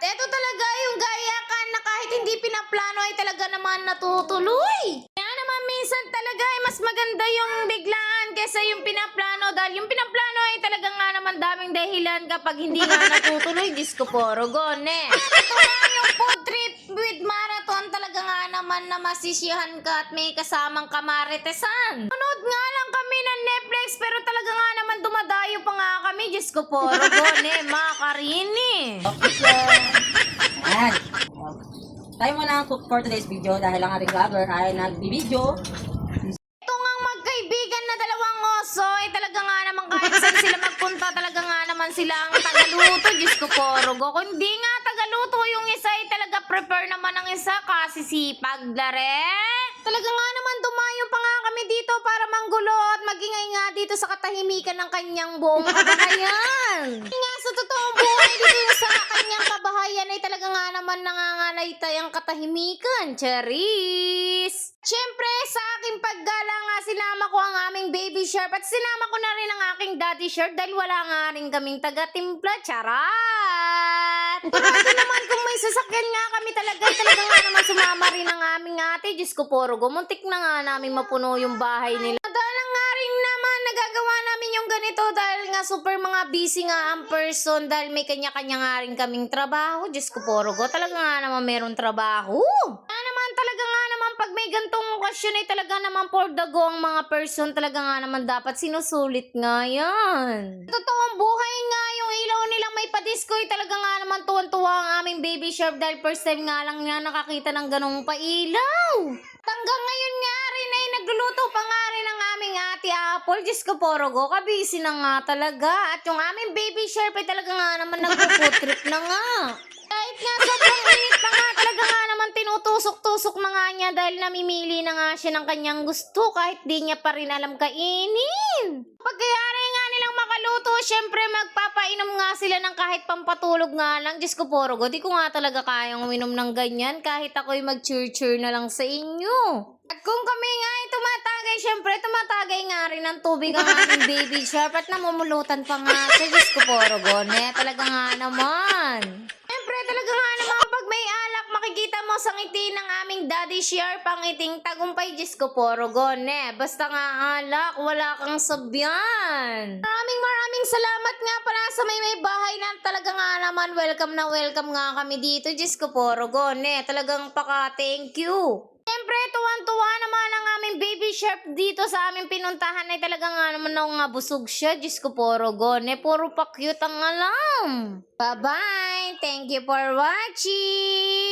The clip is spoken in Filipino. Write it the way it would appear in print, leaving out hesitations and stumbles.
Eto talaga yung gayakan na kahit hindi pinaplano ay talaga naman natutuloy. Kaya naman minsan talaga ay mas maganda yung biglaan kaysa yung pinaplano. Dahil yung pinaplano ay talaga nga naman daming dahilan kapag hindi nga natutuloy. Diyos ko po, Rogone. Ito nga yung food trip with marathon talaga nga naman na masisiyahan ka at may kasamang kamaritesan. Manood nga lang kami ng Netflix pero talaga nga naman dumadayo pa nga kami. Diyos ko po, Rogone, makarini. Ayan. Tayo muna ang cook for today's video dahil ang ating vlogger ay nagbibideo. Ito ngang magkaibigan na dalawang oso, ay talaga nga naman kahit saan sila magpunta, talaga nga naman sila ang tagaluto. Diyos ko po, Rogo. Kung hindi nga tagaluto yung isa, ay talaga prepare naman ang isa kasi sipag dare. Talaga nga naman dumayo pa nga kami dito para manggulo at magingay nga dito sa katahimikan ng kanyang buong kabahayan. Nga sa totoong buhay dito sa kanyang kabahayan ay talaga nga naman nangangalaytay ang katahimikan. Charis! Siyempre, sa aking paggala nga sinama ko ang aming baby shark at sinama ko na rin ang aking daddy shark dahil wala nga rin kaming taga-timpla. Charat! Pagkati naman kung may sasakyan nga kami talaga nga naman sumama rin ang aming ate. Diyos ko po, Rogo, muntik na nga namin mapuno yung bahay nila. Dahil nga rin naman nagagawa namin yung ganito dahil nga super mga busy nga ang person dahil may kanya-kanya nga rin kaming trabaho. Diyos ko po, Rogo, talaga nga naman meron trabaho. Kaya naman talaga nga naman pag may gantong okasyon ay talaga naman for the go ang mga person talaga nga naman dapat sinusulit nga yan. Sa totoong buhay nga yung ilaw nilang may padisko ay talaga nga naman tuwan-tuwa ang aming baby shark dahil first time nga lang niya nakakita ng ganong pailaw. At hanggang ngayon nga rin ay nagluluto pa nga rin ang aming ate Apple. Diyos ko po, Rogo, kabisi na nga talaga. At yung aming baby shark ay talaga nga naman nagpo-food trip na nga. Kahit nga sobrang init pa nga, talaga nga naman tinutusok-tusok na nga niya dahil namimili na nga siya ng kanyang gusto kahit di niya pa rin alam kainin. Pagkayari nga nilang makaluto, syempre magpapainom nga sila ng kahit pampatulog nga lang. Diyos ko po, Rogo, di ko nga talaga kayang uminom ng ganyan kahit ako'y mag-cheer-cheer na lang sa inyo. At kung kami nga ay tumatagay, syempre tumatagay nga rin ng tubig ang aming baby shark at namumulutan pa nga siya. Diyos ko po, Rogo, talaga nga naman. Siyempre talaga nga naman pag may alak, makikita mo sa ngiti ng aming daddy shark, pangiting tagumpay. Diyos ko po, Rogone. Basta nga alak, wala kang sabyan. Maraming salamat nga pala sa may bahay na talaga nga naman welcome nga kami dito. Diyos ko po, Rogone. Talagang thank you. Siyempre, tuwan-tuwa naman ang aming baby shark dito sa aming pinuntahan ay talaga nga naman nga busog siya. Diyos ko po, Rogone. Puro pa cute ang alam. Bye-bye. Thank you for watching.